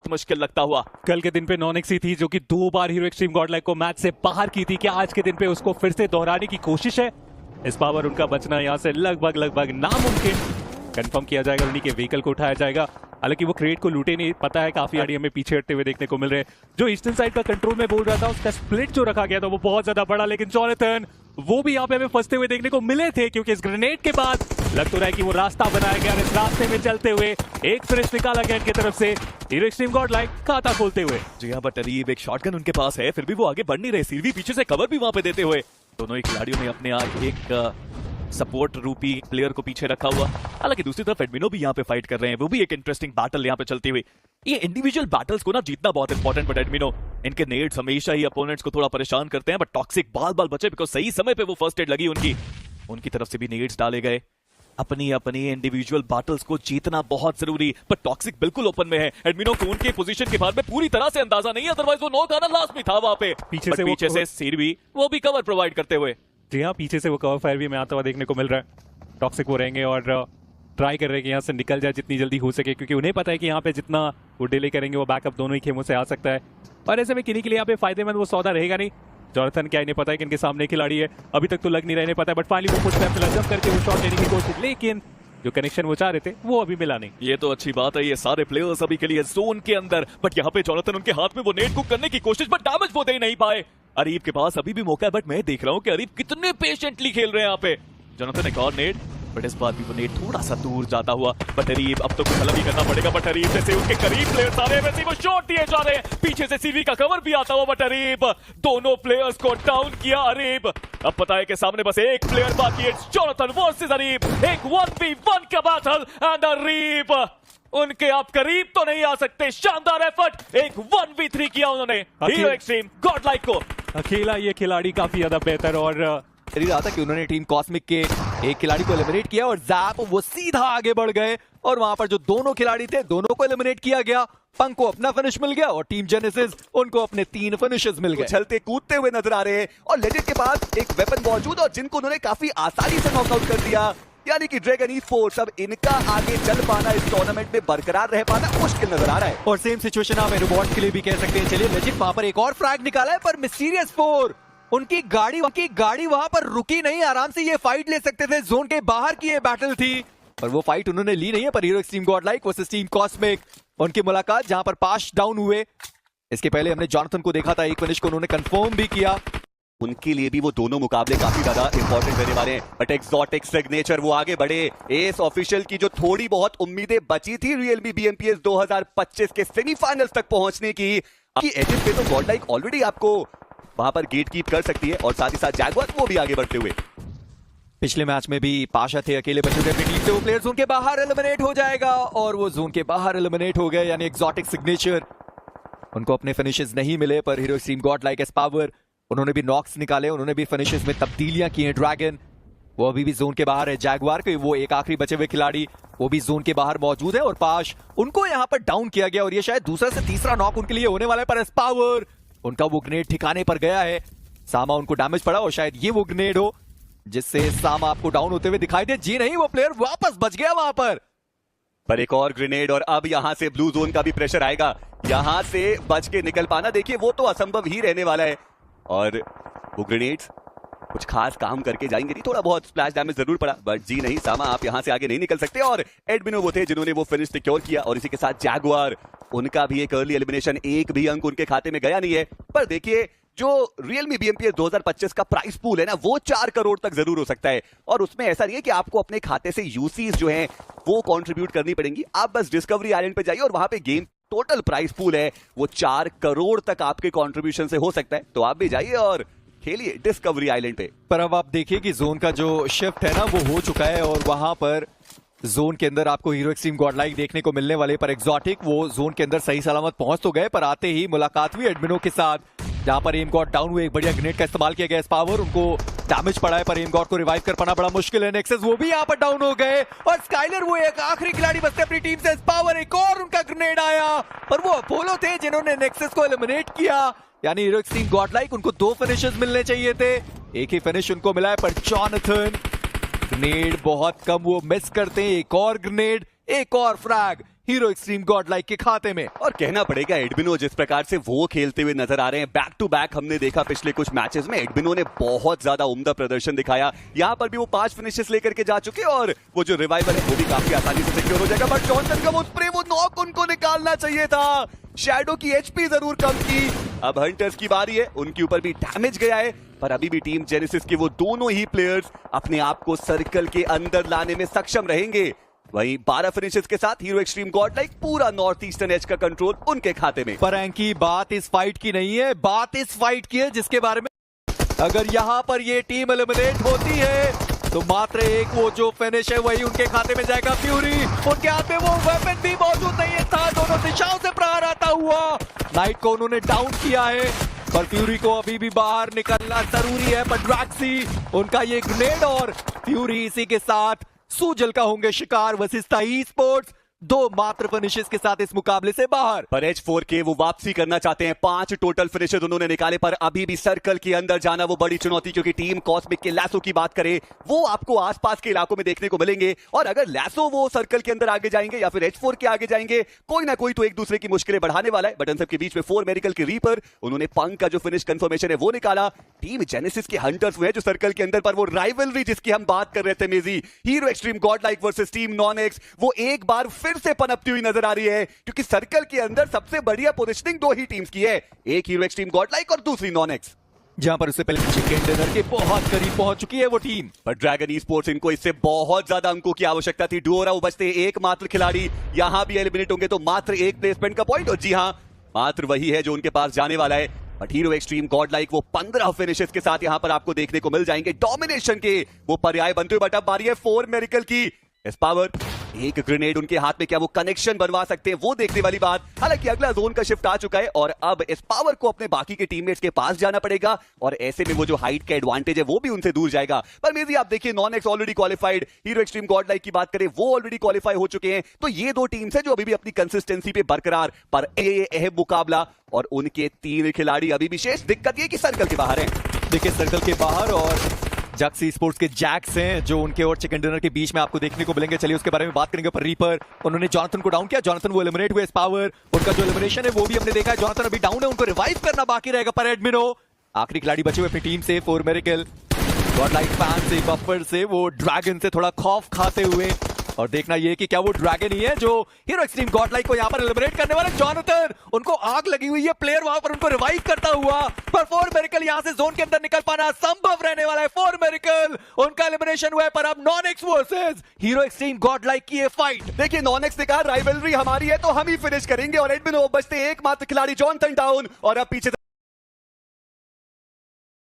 मुश्किल लगता हुआ। कल के दिन पे नॉनेक्सी थी जो कि 2 बार हीरो एक्सट्रीम गॉडलाइक को मैच से बाहर की थी। क्या आज के दिन पे उसको फिर से दोहराने की कोशिश है? इस पावर उनका बचना यहाँ से लगभग नामुमकिन। कंफर्म किया जाएगा, उन्हीं के व्हीकल को उठाया जाएगा। हालांकि वो क्रेट को लूटे नहीं, पता है काफी आड़ी हमें पीछे हटते हुए देखने को मिल रहे हैं। जो ईस्टर्न साइड का कंट्रोल में बोल रहा था, उसका स्प्लिट जो रखा गया था वो बहुत ज्यादा बड़ा, लेकिन जॉनथन वो भी यहाँ पे हमें फंसते हुए देखने को मिले थे, क्योंकि इस ग्रेनेड के बाद लग तो रहा है कि वो रास्ता बनाया गया। इस रास्ते में चलते हुए एक फिनिश निकाला गया इनकी तरफ से हीरो एक्सट्रीम गॉडलाइक खाता खोलते हुए। जी हाँ, बट अरीब एक शॉटगन उनके पास है, फिर भी वो आगे बढ़ नहीं रहे। सीरवी पीछे से कवर भी वहां पे देते हुए दोनों ही खिलाड़ियों ने अपने आप एक सपोर्ट रूपी प्लेयर को पीछे रखा हुआ। हालांकि दूसरी तरफ एडमिनो भी यहाँ पे फाइट कर रहे हैं, वो भी एक इंटरेस्टिंग बैटल यहाँ पे चलती हुई। ये इंडिविजुअल बैटल्स को ना जीतना बहुत इंपॉर्टेंट, बट एडमिनो इनके नेड्स हमेशा ही अपोनेंट्स को थोड़ा परेशान करते हैं। बट टॉक्सिक बाल बचे, बिकॉज सही समय पे वो फर्स्ट एड लगी उनकी तरफ से भी नेड्स डाले गए। अपनी इंडिविजुअल बैटल्स को जीतना बहुत जरूरी, पर टॉक्सिक बिल्कुल ओपन में है। एडमिनो को उनके पोजीशन के बारे में पूरी तरह से अंदाजा नहीं है, अदरवाइज वो नॉक आना लास्ट में था वहां पे। पीछे से सीरवी वो भी कवर प्रोवाइड करते हुए। जी हाँ, पीछे से वो कवर फायर भी हमें आता हुआ देखने को मिल रहा है। टॉक्सिक वो रहेंगे और ट्राई कर रहे हैं कि यहाँ से निकल जाए जितनी जल्दी हो सके, क्योंकि उन्हें पता है कि यहाँ पे जितना वो डिले करेंगे वो बैकअप दोनों ही खेमों से आ सकता है। और ऐसे में किन्हीं के लिए यहाँ पे फायदेमंद वो सौदा रहेगा नहीं। जॉनथन क्या इन्हें पता है कि इनके सामने खिलाड़ी है, अभी तक तो लग नहीं रहा, इन्हें पता है। बट फाइनली वो फुटस्टेप पे जंप करके वो शॉट लेने की कोशिश, लेकिन जो कनेक्शन वो चाह रहे थे वो अभी मिला नहीं। ये तो अच्छी बात है, ये सारे प्लेयर्स अभी के लिए जोन के अंदर, बट यहाँ पे जॉनथन उनके हाथ में वो नेट कुक करने की कोशिश, बट डैमेज वो दे नहीं पाए। अरीब के पास अभी भी मौका है, बट मैं देख रहा हूँ कि अरीब कितने पेशेंटली खेल रहे हैं यहाँ पे। जॉनथन एक और नेट, बट इस बार भी वो नेट थोड़ा सा दूर जाता हुआ। बट अरीब अब तो कुछ अलग ही करना पड़ेगा। बट अरीब जैसे उनके करीब प्लेयर्स आ रहे हैं, वैसे वो शॉट दिए जा रहे हैं। पीछे से सीवी का कवर भी आता हुआ, बट अरीब दोनों प्लेयर्स को डाउन किया। अरीब अब पता है कि सामने बस एक प्लेयर बाकी है, जॉनथन वर्सेस अरीब। एक 1v1 का बैटल, एंड अरीब उनके आप करीब तो नहीं आ सकते। शानदार एफर्ट, एक 1v3 किया उन्होंने हीरो एक्सट्रीम गॉडलाइक को। अकेला ये खिलाड़ी काफी ज्यादा बेहतर, और रहा था कि उन्होंने टीम कॉस्मिक के एक खिलाड़ी को एलिमिनेट किया और जैप वो सीधा आगे बढ़ गए, और वहां पर जो दोनों खिलाड़ी थे दोनों को एलिमिनेट किया गया। पंक को अपना फिनिश मिल गया और टीम जेनेसिस उनको अपने 3 फिनिशेस मिल गए। चलते कूदते हुए नजर आ रहे हैं, और लेजेंड के पास एक वेपन मौजूद और जिनको उन्होंने काफी आसानी से नॉकआउट कर दिया। यानी कि ड्रैगन ई-स्पोर्ट्स अब इनका आगे चल पाना, इस टूर्नामेंट में बरकरार रह पाना मुश्किल नजर आ रहा है। और सेम सिचुएशन आप रोबोट के लिए भी कह सकते हैं। चलिए लेजेंड वहां पर एक और फ्रैग निकाला है, पर मिस्टीरियस 4 उनकी गाड़ी वहां पर रुकी नहीं, आराम से ये फाइट ले सकते थे। जोन के बाहर की ये बैटल थी, पर वो फाइट उन्होंने ली नहीं है। पर hero extreme godlike versus team cosmic, उनकी मुलाकात जहां पर पाश डाउन हुए। इसके पहले हमने जॉनथन को देखा था, एक फिनिश को उन्होंने कंफर्म भी किया। उनके लिए भी वो दोनों मुकाबले काफी ज्यादा इंपॉर्टेंट रहने वाले हैं। बट एक्सोटिक सिग्नेचर वो आगे बढ़े। एस ऑफिशियल की जो थोड़ी बहुत उम्मीदें बची थी रियलमी बीएमपीएस 2025 के सेमीफाइनल्स तक पहुंचने की, एजेंट पे तो गॉडलाइक ऑलरेडी आपको वहां पर गेट कीप कर सकती है, और साथ ही साथ जैगवार वो भी आगे बढ़ते हुए। पिछले मैच में भी पाशा थे अकेले बचे थे अपनी टीम से, वो प्लेयर जोन के बाहर एलिमिनेट हो जाएगा, और वो जोन के बाहर एलिमिनेट हो गए। यानी एक्सोटिक सिग्नेचर उनको अपने फिनिशेस नहीं मिले, पर hero extreme Godlike S power उन्होंने भी नॉक्स निकाले, उन्होंने भी फिनिशेस में तब्दीलियां की हैं। ड्रैगन वो अभी भी जोन के बाहर है। जैगवार के वो एक आखिरी बचे हुए खिलाड़ी वो भी जोन के बाहर मौजूद है, और पाश उनको यहां पर डाउन किया गया, और ये शायद दूसरा से तीसरा नॉक उनके लिए होने वाला है। पर एस पावर उनका वो ग्रेनेड ठिकाने पर गया है। सामा उनको डैमेज पड़ा, और शायद ये वो ग्रेनेड हो जिससे सामा आपको डाउन होते हुए दिखाई दे। जी नहीं, वो प्लेयर वापस बच गया वहां पर एक और ग्रेनेड, और अब यहां से ब्लू जोन का भी प्रेशर आएगा। यहां से बच के निकल पाना देखिए वो तो असंभव ही रहने वाला है, और वो ग्रेनेड्स कुछ खास काम करके जाएंगे नहीं। थोड़ा बहुत स्प्लैश डैमेज जरूर पड़ा, बट जी नहीं सामा आप यहां से आगे नहीं निकल सकते। और एडमिनो वो थे जिन्होंने वो फिनिश सिक्योर किया, और इसी के साथ जैगवार उनका भी एक अर्ली एलिमिनेशन, एक भी अंक उनके खाते में गया नहीं है। पर देखिए जो रियलमी बीएमपीएस 2025 का प्राइस पूल है ना, वो 4 करोड़ तक जरूर हो सकता है, और उसमें ऐसा नहीं है कि आपको अपने खाते से यूसीज जो हैं वो कंट्रीब्यूट करनी पड़ेंगी। आप बस डिस्कवरी आइलैंड पे जाइए, और वहां पे गेम टोटल प्राइस पूल है वो 4 करोड़ तक आपके कंट्रीब्यूशन से हो सकता है। तो आप भी जाइए और खेलिए डिस्कवरी आइलैंड पे। पर अब आप देखिए कि जोन का जो शिफ्ट है ना वो हो चुका है, और वहां पर जोन के अंदर आपको हीरो एक्सट्रीम गॉडलाइक देखने को मिलने वाले। पर एक्सोटिक वो जोन के अंदर सही सलामत पहुंच तो गए, पर आते ही मुलाकात हुई एडमिनो के साथ, जहां पर एम गॉड डाउन हुए। एक बढ़िया ग्रेनेड का इस्तेमाल किया गया, इस पावर उनको डैमेज पड़ा है, पर एम गॉड को रिवाइव कर पाना बड़ा मुश्किल है। नेक्सस वो भी यहां पर डाउन हो गए, और स्काइलर वो एक आखिरी खिलाड़ी बचते अपनी टीम से। इस पावर एक और उनका ग्रेनेड आया, पर वो अपोलो थे जिन्होंने नेक्सस को एलिमिनेट किया। यानी हीरो एक्सट्रीम गॉडलाइक उनको 2 फिनिशेस मिलने चाहिए थे, एक ही फिनिश उनको मिला है। पर जॉनथन ग्रेनेड बहुत कम वो मिस करते हैं, एक और ग्रेनेड, एक और फ्रैग। हीरो एक्सट्रीम गॉडलाइक के खाते में। और कहना पड़ेगा एडमिनो जिस प्रकार से वो खेलते हुए नजर आ रहे हैं, बैक टू बैक हमने देखा पिछले कुछ मैचेस में एडमिनो ने बहुत ज्यादा उम्दा प्रदर्शन दिखाया। यहां पर भी वो 5 फिनिशेस लेकर के जा चुके और वो जो रिवाइवल है वो भी काफी आसानी से सिक्योर हो जाएगा। बट जॉनसन का वो स्प्रे, वो नॉक उनको निकालना चाहिए था। शैडो की एचपी जरूर कम की। अब हंटर्स की बारी है, उनके ऊपर भी डैमेज गया है, पर अभी भी टीम जेनेसिस के वो दोनों ही प्लेयर्स अपने आप को सर्कल के अंदर लाने में सक्षम रहेंगे। वहीं 12 फिनिशेस के साथ हीरो एक्सट्रीम गॉडलाइक पूरा नॉर्थ ईस्टर्न एज का कंट्रोल उनके खाते में। पर एंकी, बात इस फाइट की नहीं है, बात इस फाइट की है जिसके बारे में अगर यहां पर ये टीम एलिमिनेट होती है तो मात्र एक वो जो फिनिश है वही उनके खाते में जाएगा। फ्यूरी, उनके हाथ में वो वेपन भी मौजूद नहीं था, दोनों दिशाओं से प्रहार आता हुआ नाइट को उन्होंने डाउन किया है, पर फ्यूरी को अभी भी बाहर निकलना जरूरी है। पर ड्रैक्सी, उनका ये ग्रेनेड और फ्यूरी इसी के साथ सूजल का होंगे शिकार। वशिष्ठा ई स्पोर्ट्स 2 मात्र फिनिशेस के साथ इस मुकाबले से बाहर। पर H4K वो वापसी करना चाहते हैं। 5 टोटल फिनिशेस उन्होंने निकाले, पर अभी भी सर्कल के अंदर जाना वो बड़ी चुनौती, क्योंकि टीम कॉस्मिक के लैसो की बात करें वो आपको आसपास के इलाकों में देखने को मिलेंगे। और अगर लैसो वो सर्कल के अंदर आगे जाएंगे या फिर H4K आगे जाएंगे, कोई ना कोई तो एक दूसरे की मुश्किलें बढ़ाने वाला है। बट इन सबके बीच में 4 मेरिकल के रीपर, उन्होंने पंक का जो फिनिश कंफर्मेशन है वो निकाला। टीम जेनेसिस के हंटर्स हुए जो सर्कल के अंदर, पर वो राइवलरी जिसकी हम बात कर रहे थे मेजी, hero extreme godlike versus team नॉन-एक्स, वो एक बार फिर से पनपती हुई नजर आ रही है। क्योंकि सर्कल के अंदर सबसे बढ़िया पोजीशनिंग 2 ही टीम्स की है, एक हीरो एक्सट्रीम गॉडलाइक और दूसरी नॉन-एक्स, जहां पर उससे पहले चिकन डिनर के बहुत करीब पहुंच चुकी है वो टीम। पर ड्रैगन ई स्पोर्ट्स इनको इससे बहुत ज्यादा अंकों की आवश्यकता थी। डुओरा बचते एकमात्र खिलाड़ी, यहां भी एलिमिनेट होंगे तो मात्र एक प्लेसमेंट का पॉइंट, और जी हां मात्र वही है जो उनके पास जाने वाला है। बट हीरो एक्सट्रीम गॉडलाइक वो 15 फिनिशेस के साथ यहां पर आपको देखने को मिल जाएंगे, डोमिनेशन के वो पर्याय बनते हुए। बट अब बारी है 4 मेरिकल की। इस पावर, एक ग्रेनेड उनके हाथ में, क्या वो कनेक्शन बनवा सकते हैं वो देखने वाली बात। हालांकि अगला जोन का शिफ्ट आ चुका है और अब इस पावर को अपने बाकी के टीममेट्स के पास जाना पड़ेगा, और ऐसे में वो जो हाइट का एडवांटेज है वो भी उनसे दूर जाएगा। पर मेरी आप देखिए non-x already qualified, hero extreme Godlike की बात करें वो ऑलरेडी क्वालिफाई हो चुके हैं। तो ये 2 टीम्स है जो अभी भी अपनी कंसिस्टेंसी पे बरकरार, पर ये अहम मुकाबला और उनके 3 खिलाड़ी अभी भी शेष। दिक्कत ये कि सर्कल के बाहर है। देखिए सर्कल के बाहर, और जक्सी स्पोर्ट्स के जैक्स हैं जो उनके और चिकन डिनर के बीच में आपको देखने को मिलेंगे। चलिए उसके बारे में बात करेंगे। पर रीपर, उन्होंने जॉनथन को डाउन किया, जॉनथन वो एलिमिनेट हुए। पावर, उनका जो एलिमिनेशन है वो भी हमने देखा है, जॉनथन अभी डाउन है, उनको रिवाइव करना बाकी रहेगा। पर एडमिनो आखिरी खिलाड़ी बचे हुए अपनी टीम से, 4 मेरिकल गॉडलाइक फैन से, बफर से, वो ड्रैगन से थोड़ा खौफ खाते हुए। और देखना ये कि क्या वो ड्रैगन ही है जो हीरो एक्सट्रीम गॉडलाइक को यहां पर एलिमिनेट करने वाले। जॉनथन, उनको आग लगी हुई है, प्लेयर वहां पर उनको रिवाइव करता हुआ, पर 4 मेरिकल यहां से जोन के अंदर निकल पाना संभव रहने वाला है। 4 मेरिकल, उनका एलिमिनेशन हुआ है। पर अब non-x versus hero extreme Godlike की ये फाइट। देखिए नॉन-एक्स ने कहा राइवलरी हमारी है तो हम ही फिनिश करेंगे, और एडमिनो बचते एकमात्र खिलाड़ी जॉनथन डाउन, और अब पीछे